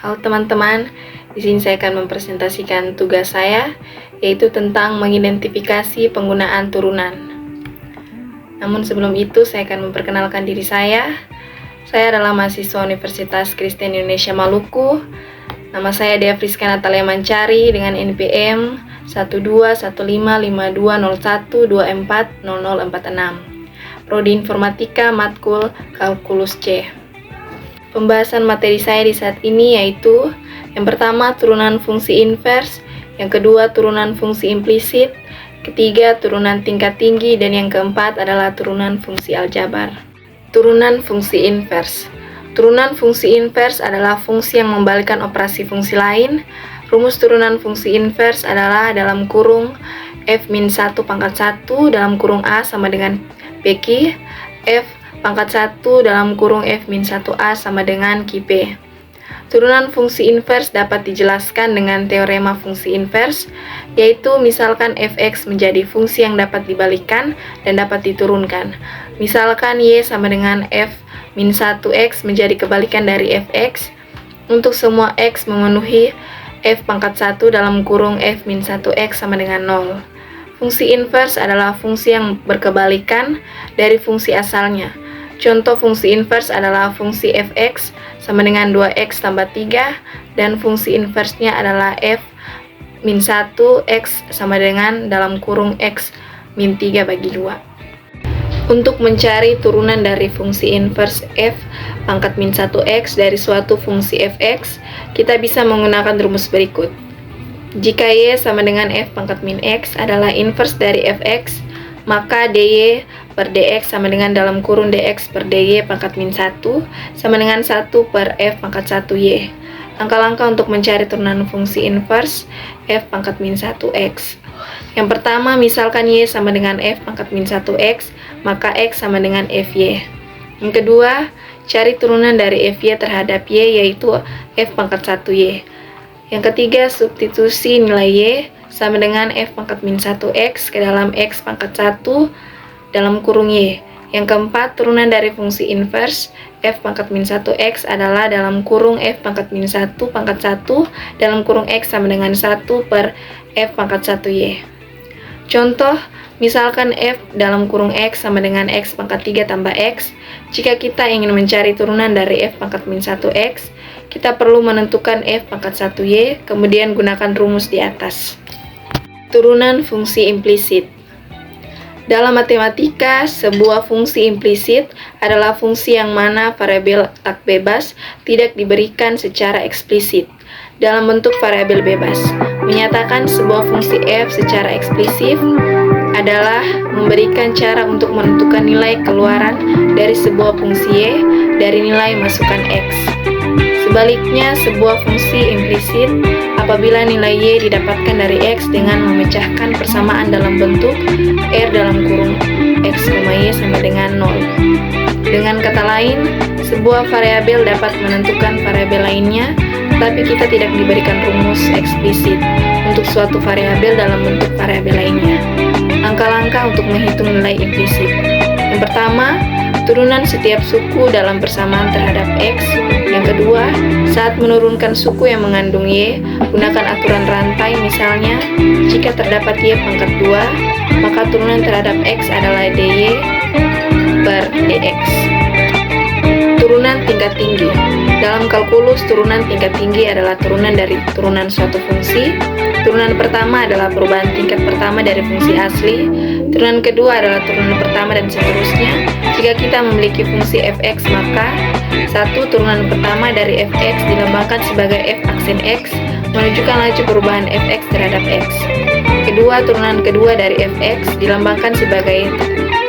Halo teman-teman, di sini saya akan mempresentasikan tugas saya, yaitu tentang mengidentifikasi penggunaan turunan. Namun sebelum itu, saya akan memperkenalkan diri saya. Saya adalah mahasiswa Universitas Kristen Indonesia Maluku. Nama saya Dea Friska Natalia Mancari dengan NPM 121552101240046. Prodi Informatika Matkul Kalkulus C. Pembahasan materi saya di saat ini yaitu yang pertama turunan fungsi invers, yang kedua turunan fungsi implisit, ketiga turunan tingkat tinggi, dan yang keempat adalah turunan fungsi aljabar. Turunan fungsi invers. Turunan fungsi invers adalah fungsi yang membalikkan operasi fungsi lain. Rumus turunan fungsi invers adalah dalam kurung f-1 pangkat 1 dalam kurung a sama dengan PQ, f pangkat 1 dalam kurung f-1a sama dengan QP. Turunan fungsi invers dapat dijelaskan dengan teorema fungsi invers, yaitu misalkan fx menjadi fungsi yang dapat dibalikkan dan dapat diturunkan. Misalkan y sama dengan f-1x menjadi kebalikan dari fx. Untuk semua x memenuhi f pangkat 1 dalam kurung f-1x sama dengan 0. Fungsi invers adalah fungsi yang berkebalikan dari fungsi asalnya. Contoh fungsi invers adalah fungsi fx sama dengan 2x tambah 3 dan fungsi inversnya adalah f-1x sama dengan dalam kurung x min 3 bagi 2. Untuk mencari turunan dari fungsi invers f pangkat min 1x dari suatu fungsi fx, kita bisa menggunakan rumus berikut. Jika y sama dengan f pangkat min x adalah invers dari fx, maka dy per dx sama dengan dalam kurung dx per dy pangkat min 1 sama dengan 1 per f pangkat 1y. Langkah-langkah untuk mencari turunan fungsi invers f pangkat min 1x. Yang pertama, misalkan y sama dengan f pangkat min 1x, maka x sama dengan fy. Yang kedua, cari turunan dari fy terhadap y, yaitu f pangkat 1y. Yang ketiga, substitusi nilai y sama dengan f pangkat min 1x ke dalam x pangkat 1 dalam kurung y. Yang keempat, turunan dari fungsi invers f pangkat min 1x adalah dalam kurung f pangkat min 1 pangkat 1 dalam kurung x sama dengan 1 per f pangkat 1y. Contoh, misalkan f dalam kurung x sama dengan x pangkat 3 tambah x. Jika kita ingin mencari turunan dari f pangkat min 1x, kita perlu menentukan f pangkat 1y, kemudian gunakan rumus di atas. Turunan fungsi implisit. Dalam matematika, sebuah fungsi implisit adalah fungsi yang mana variabel tak bebas tidak diberikan secara eksplisit dalam bentuk variabel bebas. Menyatakan sebuah fungsi f secara eksplisit adalah memberikan cara untuk menentukan nilai keluaran dari sebuah fungsi y dari nilai masukan x. Sebaliknya, sebuah fungsi implisit apabila nilai y didapatkan dari x dengan memecahkan persamaan dalam bentuk r dalam kurung x, y sama dengan 0. Dengan kata lain, sebuah variabel dapat menentukan variabel lainnya, tetapi kita tidak diberikan rumus eksplisit untuk suatu variabel dalam bentuk variabel lainnya. Langkah-langkah untuk menghitung nilai implisit. Yang pertama, turunan setiap suku dalam persamaan terhadap x. Yang kedua, saat menurunkan suku yang mengandung y, gunakan aturan rantai. Misalnya, jika terdapat y pangkat 2, maka turunan terhadap x adalah dy per dx. Turunan tingkat tinggi. Dalam kalkulus, turunan tingkat tinggi adalah turunan dari turunan suatu fungsi. Turunan pertama adalah perubahan tingkat pertama dari fungsi asli. Turunan kedua adalah turunan pertama dan seterusnya. Jika kita memiliki fungsi fx, maka 1. Turunan pertama dari fx dilambangkan sebagai f aksin x, menunjukkan laju perubahan fx terhadap x. Kedua, turunan kedua dari fx dilambangkan sebagai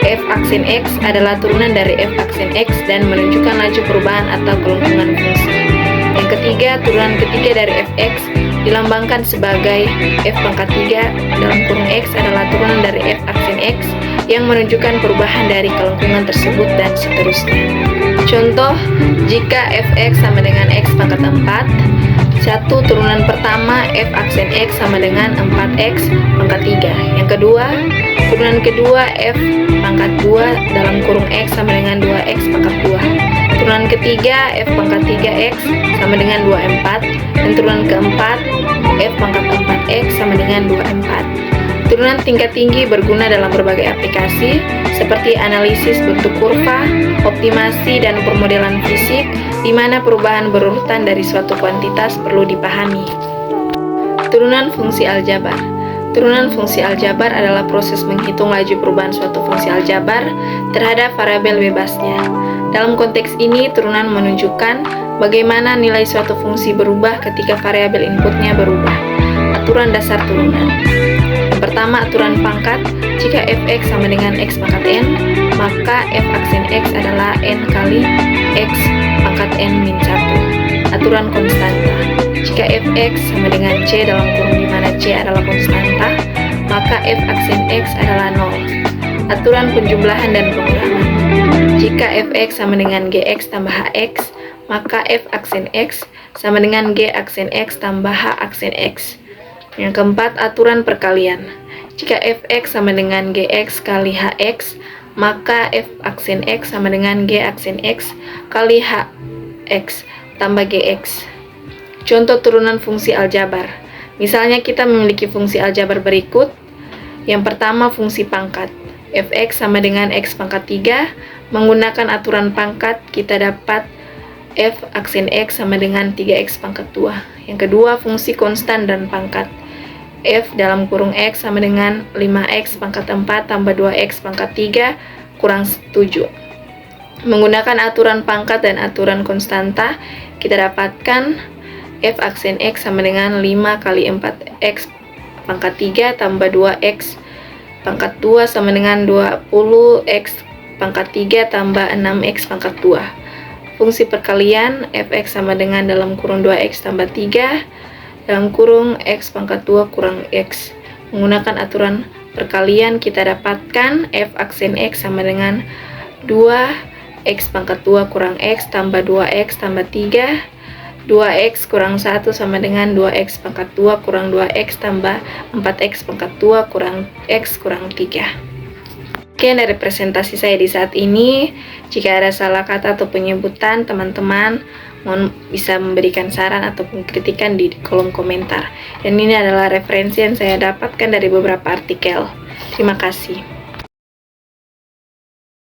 f aksin x adalah turunan dari f aksin x dan menunjukkan laju perubahan atau kelengkungan fungsi. Yang ketiga, turunan ketiga dari fx dilambangkan sebagai f pangkat 3 dalam kurung x adalah turunan dari f aksin x yang menunjukkan perubahan dari kelengkungan tersebut dan seterusnya. Contoh, jika fx sama dengan x pangkat 4, 1. Turunan pertama f aksin x sama dengan 4x pangkat 3. Yang kedua, turunan kedua f pangkat 2 dalam kurung x sama dengan 2x pangkat 2. Turunan ketiga, F pangkat 3X sama dengan 24. Dan turunan keempat, F pangkat 4X sama dengan 24. Turunan tingkat tinggi berguna dalam berbagai aplikasi seperti analisis bentuk kurva, optimasi, dan permodelan fisik, di mana perubahan berurutan dari suatu kuantitas perlu dipahami. Turunan fungsi aljabar. Turunan fungsi aljabar adalah proses menghitung laju perubahan suatu fungsi aljabar terhadap variabel bebasnya. Dalam konteks ini, turunan menunjukkan bagaimana nilai suatu fungsi berubah ketika variabel inputnya berubah. Aturan dasar turunan. Yang pertama, aturan pangkat. Jika fx sama dengan x pangkat n, maka f aksen x adalah n kali x pangkat n min 1. Aturan konstanta. Jika fx sama dengan c dalam kurung di mana c adalah konstanta, maka f aksen x adalah 0. Aturan penjumlahan dan pengurangan. Jika fx sama dengan gx tambah hx, maka f aksen x sama dengan g aksen x tambah h aksen x. Yang keempat, aturan perkalian. Jika fx sama dengan gx kali hx, maka f aksen x sama dengan g aksen x kali hx tambah gx. Contoh turunan fungsi aljabar. Misalnya kita memiliki fungsi aljabar berikut. Yang pertama, fungsi pangkat. Fx sama dengan x pangkat 3. Menggunakan aturan pangkat, kita dapat f aksen x sama dengan 3x pangkat 2. Yang kedua, fungsi konstan dan pangkat. F dalam kurung x sama dengan 5x pangkat 4 tambah 2x pangkat 3 kurang 7. Menggunakan aturan pangkat dan aturan konstanta, kita dapatkan f aksen x sama dengan 5 kali 4x pangkat 3 tambah 2x pangkat 2 sama dengan 20x pangkat 3 tambah 6x pangkat 2. Fungsi perkalian, fx sama dengan dalam kurung 2x tambah 3 dalam kurung x pangkat 2 kurang x. Menggunakan aturan perkalian, kita dapatkan f aksen x sama dengan 2x pangkat 2 kurang x tambah 2x tambah 3. 2x kurang 1 sama dengan 2x pangkat 2 kurang 2x tambah 4x pangkat 2 kurang x kurang 3. Sekian dari presentasi saya di saat ini. Jika ada salah kata atau penyebutan, teman-teman mohon bisa memberikan saran ataupun kritikan di kolom komentar. Dan ini adalah referensi yang saya dapatkan dari beberapa artikel. Terima kasih.